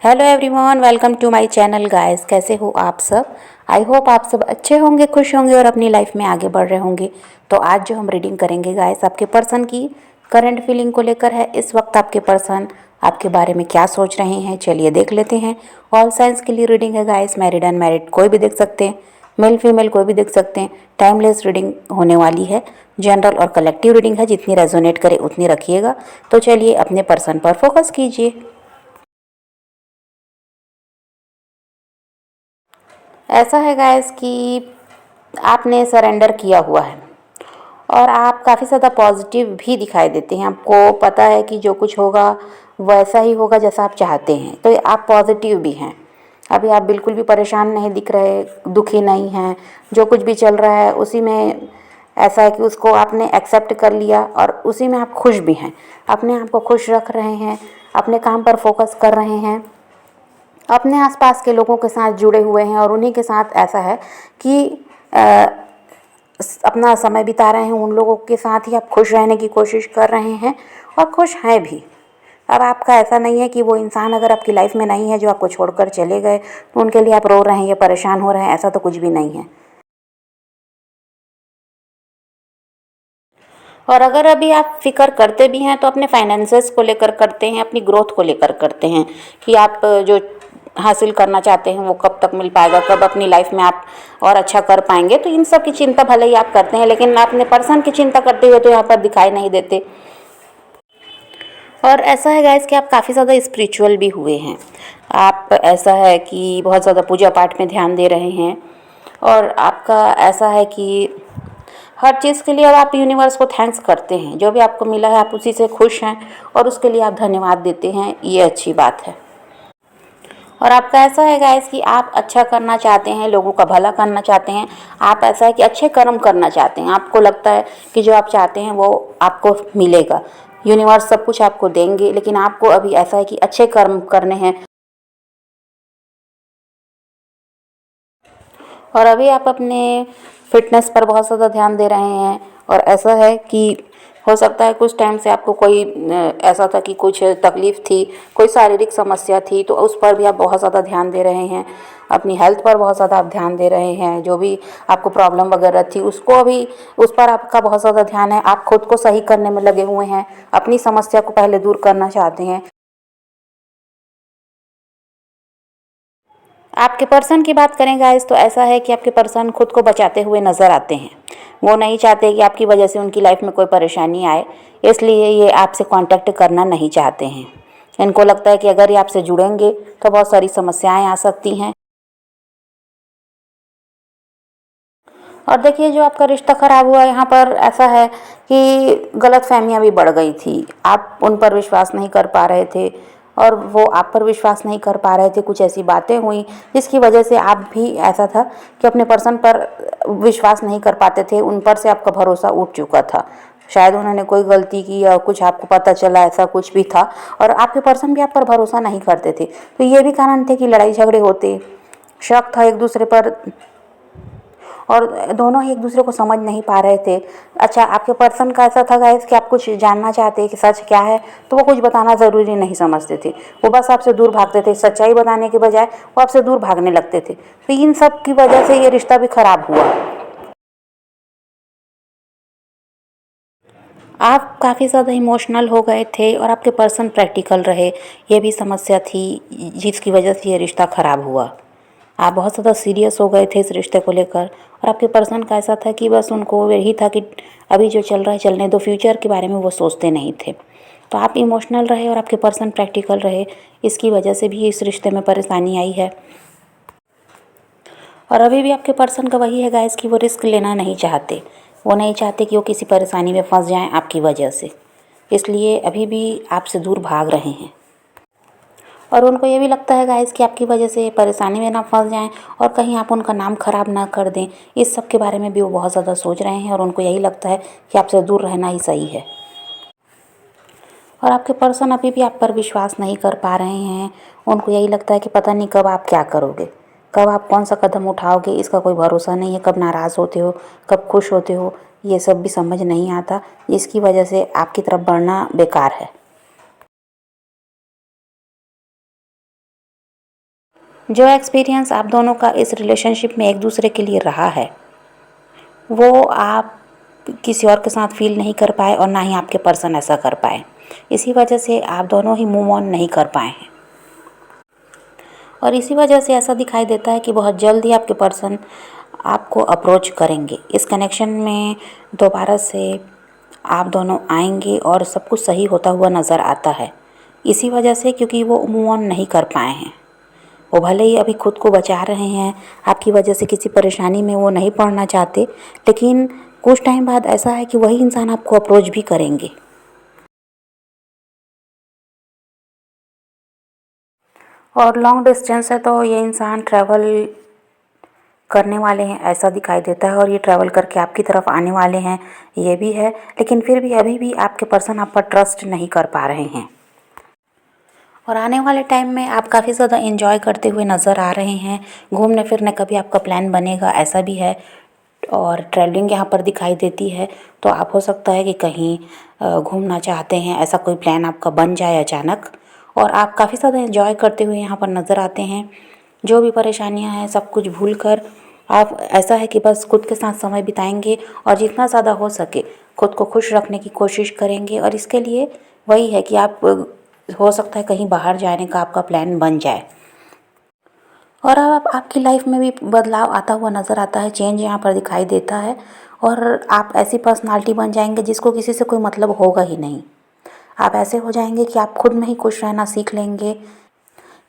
Hello everyone, welcome to my channel guys. कैसे हो आप सब? आई होप आप सब अच्छे होंगे, खुश होंगे और अपनी लाइफ में आगे बढ़ रहे होंगे। तो आज जो हम रीडिंग करेंगे गाइस, आपके पर्सन की करंट फीलिंग को लेकर है। इस वक्त आपके पर्सन आपके बारे में क्या सोच रहे हैं, चलिए देख लेते हैं। ऑल साइंस के लिए रीडिंग है गाइस, मैरिड अनमैरिड कोई भी देख सकते हैं, मेल फीमेल कोई भी देख सकते हैं। टाइमलेस रीडिंग होने वाली है, जनरल और कलेक्टिव रीडिंग है, जितनी रेजोनेट करे उतनी रखिएगा। तो चलिए अपने पर्सन पर फोकस कीजिए। ऐसा है गाइस कि आपने सरेंडर किया हुआ है और आप काफ़ी ज़्यादा पॉजिटिव भी दिखाई देते हैं। आपको पता है कि जो कुछ होगा वैसा ही होगा जैसा आप चाहते हैं, तो आप पॉजिटिव भी हैं। अभी आप बिल्कुल भी परेशान नहीं दिख रहे, दुखी नहीं हैं। जो कुछ भी चल रहा है उसी में ऐसा है कि उसको आपने एक्सेप्ट कर लिया और उसी में आप खुश भी हैं। अपने आप को खुश रख रहे हैं, अपने काम पर फोकस कर रहे हैं, अपने आसपास के लोगों के साथ जुड़े हुए हैं और उन्हीं के साथ ऐसा है कि अपना समय बिता रहे हैं। उन लोगों के साथ ही आप खुश रहने की कोशिश कर रहे हैं और खुश हैं भी। अब आपका ऐसा नहीं है कि वो इंसान अगर आपकी लाइफ में नहीं है जो आपको छोड़कर चले गए तो उनके लिए आप रो रहे हैं या परेशान हो रहे हैं, ऐसा तो कुछ भी नहीं है। और अगर अभी आप फिक्र करते भी हैं तो अपने फाइनेंसेस को लेकर करते हैं, अपनी ग्रोथ को लेकर करते हैं कि आप जो हासिल करना चाहते हैं वो कब तक मिल पाएगा, कब अपनी लाइफ में आप और अच्छा कर पाएंगे। तो इन सब की चिंता भले ही आप करते हैं, लेकिन अपने पर्सन की चिंता करते हुए तो यहाँ पर दिखाई नहीं देते। और ऐसा है गाइस कि आप काफ़ी ज़्यादा स्पिरिचुअल भी हुए हैं। आप ऐसा है कि बहुत ज़्यादा पूजा पाठ में ध्यान दे रहे हैं और आपका ऐसा है कि हर चीज़ के लिए अब आप यूनिवर्स को थैंक्स करते हैं। जो भी आपको मिला है आप उसी से खुश हैं और उसके लिए आप धन्यवाद देते हैं, ये अच्छी बात है। और आपका ऐसा है गाइस कि आप अच्छा करना चाहते हैं, लोगों का भला करना चाहते हैं। आप ऐसा है कि अच्छे कर्म करना चाहते हैं। आपको लगता है कि जो आप चाहते हैं वो आपको मिलेगा, यूनिवर्स सब कुछ आपको देंगे, लेकिन आपको अभी ऐसा है कि अच्छे कर्म करने हैं। और अभी आप अपने फिटनेस पर बहुत ज़्यादा ध्यान दे रहे हैं और ऐसा है कि हो सकता है कुछ टाइम से आपको कोई ऐसा था कि कुछ तकलीफ़ थी, कोई शारीरिक समस्या थी, तो उस पर भी आप बहुत ज़्यादा ध्यान दे रहे हैं। अपनी हेल्थ पर बहुत ज़्यादा आप ध्यान दे रहे हैं। जो भी आपको प्रॉब्लम वगैरह थी उसको अभी उस पर आपका बहुत ज़्यादा ध्यान है। आप खुद को सही करने में लगे हुए हैं, अपनी समस्या को पहले दूर करना चाहते हैं। आपके पर्सन की बात करें गाइस तो ऐसा है कि आपके पर्सन खुद को बचाते हुए नज़र आते हैं। वो नहीं चाहते कि आपकी वजह से उनकी लाइफ में कोई परेशानी आए, इसलिए ये आपसे कांटेक्ट करना नहीं चाहते हैं। इनको लगता है कि अगर ये आपसे जुड़ेंगे तो बहुत सारी समस्याएं आ सकती हैं। और देखिए, जो आपका रिश्ता ख़राब हुआ यहाँ पर ऐसा है कि गलतफहमियां भी बढ़ गई थी। आप उन पर विश्वास नहीं कर पा रहे थे और वो आप पर विश्वास नहीं कर पा रहे थे। कुछ ऐसी बातें हुई जिसकी वजह से आप भी ऐसा था कि अपने पर्सन पर विश्वास नहीं कर पाते थे। उन पर से आपका भरोसा उठ चुका था। शायद उन्होंने कोई गलती की या कुछ आपको पता चला, ऐसा कुछ भी था और आपके पर्सन भी आप पर भरोसा नहीं करते थे। तो ये भी कारण थे कि लड़ाई झगड़े होते, शक था एक दूसरे पर और दोनों ही एक दूसरे को समझ नहीं पा रहे थे। अच्छा, आपके पर्सन का ऐसा था गाइस कि आप कुछ जानना चाहते कि सच क्या है, तो वो कुछ बताना ज़रूरी नहीं समझते थे। वो बस आपसे दूर भागते थे, सच्चाई बताने के बजाय वो आपसे दूर भागने लगते थे। तो इन सब की वजह से ये रिश्ता भी खराब हुआ। आप काफ़ी ज़्यादा इमोशनल हो गए थे और आपके पर्सन प्रैक्टिकल रहे, ये भी समस्या थी जिसकी वजह से ये रिश्ता ख़राब हुआ। आप बहुत ज़्यादा सीरियस हो गए थे इस रिश्ते को लेकर और आपके पर्सन का ऐसा था कि बस उनको यही था कि अभी जो चल रहा है चलने दो, फ्यूचर के बारे में वो सोचते नहीं थे। तो आप इमोशनल रहे और आपके पर्सन प्रैक्टिकल रहे, इसकी वजह से भी इस रिश्ते में परेशानी आई है। और अभी भी आपके पर्सन का वही है गाइस कि वो रिस्क लेना नहीं चाहते। वो नहीं चाहते कि वो किसी परेशानी में फंस जाएं आपकी वजह से, इसलिए अभी भी आपसे दूर भाग रहे हैं। और उनको ये भी लगता है गाइस कि आपकी वजह से परेशानी में ना फंस जाएं और कहीं आप उनका नाम खराब ना कर दें। इस सब के बारे में भी वो बहुत ज़्यादा सोच रहे हैं और उनको यही लगता है कि आपसे दूर रहना ही सही है। और आपके पर्सन अभी भी आप पर विश्वास नहीं कर पा रहे हैं। उनको यही लगता है कि पता नहीं कब आप क्या करोगे, कब आप कौन सा कदम उठाओगे, इसका कोई भरोसा नहीं है। कब नाराज़ होते हो, कब खुश होते हो, ये सब भी समझ नहीं आता। इसकी वजह से आपकी तरफ बढ़ना बेकार है। जो एक्सपीरियंस आप दोनों का इस रिलेशनशिप में एक दूसरे के लिए रहा है वो आप किसी और के साथ फील नहीं कर पाए और ना ही आपके पर्सन ऐसा कर पाए। इसी वजह से आप दोनों ही मूव ऑन नहीं कर पाए हैं और इसी वजह से ऐसा दिखाई देता है कि बहुत जल्द ही आपके पर्सन आपको अप्रोच करेंगे। इस कनेक्शन में दोबारा से आप दोनों आएंगे और सब कुछ सही होता हुआ नज़र आता है। इसी वजह से क्योंकि वो मूव ऑन नहीं कर पाए हैं। वो भले ही अभी खुद को बचा रहे हैं, आपकी वजह से किसी परेशानी में वो नहीं पड़ना चाहते, लेकिन कुछ टाइम बाद ऐसा है कि वही इंसान आपको अप्रोच भी करेंगे। और लॉन्ग डिस्टेंस है तो ये इंसान ट्रैवल करने वाले हैं ऐसा दिखाई देता है और ये ट्रैवल करके आपकी तरफ आने वाले हैं ये भी है, लेकिन फिर भी अभी भी आपके पर्सन आप पर ट्रस्ट नहीं कर पा रहे हैं। और आने वाले टाइम में आप काफ़ी ज़्यादा एंजॉय करते हुए नज़र आ रहे हैं। घूमने फिरने का भी आपका प्लान बनेगा ऐसा भी है और ट्रैवलिंग यहाँ पर दिखाई देती है, तो आप हो सकता है कि कहीं घूमना चाहते हैं, ऐसा कोई प्लान आपका बन जाए अचानक और आप काफ़ी ज़्यादा एंजॉय करते हुए यहाँ पर नज़र आते हैं। जो भी परेशानियाँ हैं सब कुछ भूल कर आप ऐसा है कि बस खुद के साथ समय बिताएंगे और जितना ज़्यादा हो सके खुद को खुश रखने की कोशिश करेंगे और इसके लिए वही है कि आप हो सकता है कहीं बाहर जाने का आपका प्लान बन जाए। और अब आपकी लाइफ में भी बदलाव आता हुआ नज़र आता है, चेंज यहाँ पर दिखाई देता है और आप ऐसी पर्सनालिटी बन जाएंगे जिसको किसी से कोई मतलब होगा ही नहीं। आप ऐसे हो जाएंगे कि आप खुद में ही खुश रहना सीख लेंगे,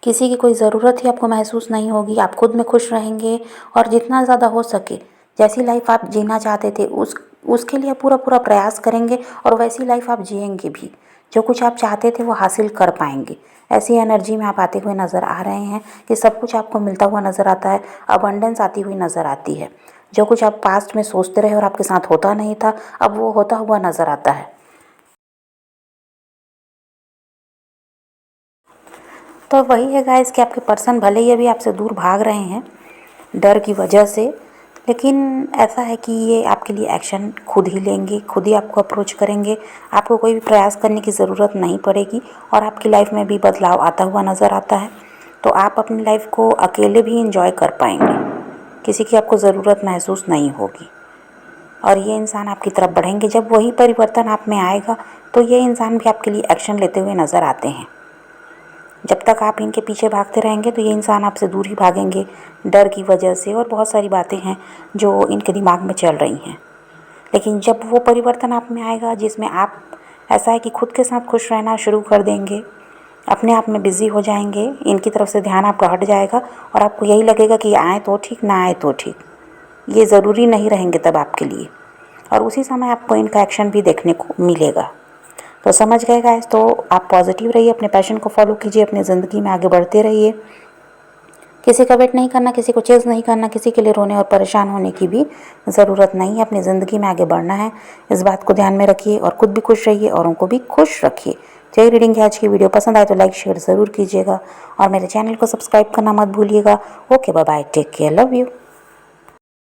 किसी की कोई ज़रूरत ही आपको महसूस नहीं होगी, आप खुद में खुश रहेंगे और जितना ज़्यादा हो सके जैसी लाइफ आप जीना चाहते थे उसके लिए पूरा पूरा प्रयास करेंगे और वैसी लाइफ आप जिएंगे भी। जो कुछ आप चाहते थे वो हासिल कर पाएंगे। ऐसी एनर्जी में आप आते हुए नज़र आ रहे हैं कि सब कुछ आपको मिलता हुआ नज़र आता है, अबंडेंस आती हुई नज़र आती है। जो कुछ आप पास्ट में सोचते रहे और आपके साथ होता नहीं था अब वो होता हुआ नज़र आता है। तो वही है गाइस कि आपके पर्सन भले ही अभी आपसे दूर भाग रहे हैं डर की वजह से, लेकिन ऐसा है कि ये आपके लिए एक्शन खुद ही लेंगे, खुद ही आपको अप्रोच करेंगे। आपको कोई भी प्रयास करने की ज़रूरत नहीं पड़ेगी और आपकी लाइफ में भी बदलाव आता हुआ नज़र आता है। तो आप अपनी लाइफ को अकेले भी इंजॉय कर पाएंगे, किसी की आपको ज़रूरत महसूस नहीं होगी और ये इंसान आपकी तरफ बढ़ेंगे। जब वही परिवर्तन आप में आएगा तो ये इंसान भी आपके लिए एक्शन लेते हुए नज़र आते हैं। जब तक आप इनके पीछे भागते रहेंगे तो ये इंसान आपसे दूर ही भागेंगे डर की वजह से और बहुत सारी बातें हैं जो इनके दिमाग में चल रही हैं। लेकिन जब वो परिवर्तन आप में आएगा जिसमें आप ऐसा है कि खुद के साथ खुश रहना शुरू कर देंगे, अपने आप में बिज़ी हो जाएंगे, इनकी तरफ से ध्यान आपका हट जाएगा और आपको यही लगेगा कि आए तो ठीक ना आए तो ठीक, ये ज़रूरी नहीं रहेंगे तब आपके लिए और उसी समय आपको इनका एक्शन भी देखने को मिलेगा। तो समझ गए गाइस, तो आप पॉजिटिव रहिए, अपने पैशन को फॉलो कीजिए, अपनी ज़िंदगी में आगे बढ़ते रहिए। किसी का वेट नहीं करना, किसी को चेज़ नहीं करना, किसी के लिए रोने और परेशान होने की भी ज़रूरत नहीं है। अपनी ज़िंदगी में आगे बढ़ना है, इस बात को ध्यान में रखिए और खुद भी खुश रहिए, औरों को भी खुश रखिए। तो ये रीडिंग की आज की वीडियो पसंद आए तो लाइक शेयर ज़रूर कीजिएगा और मेरे चैनल को सब्सक्राइब करना मत भूलिएगा। Okay bye bye, take care, love you.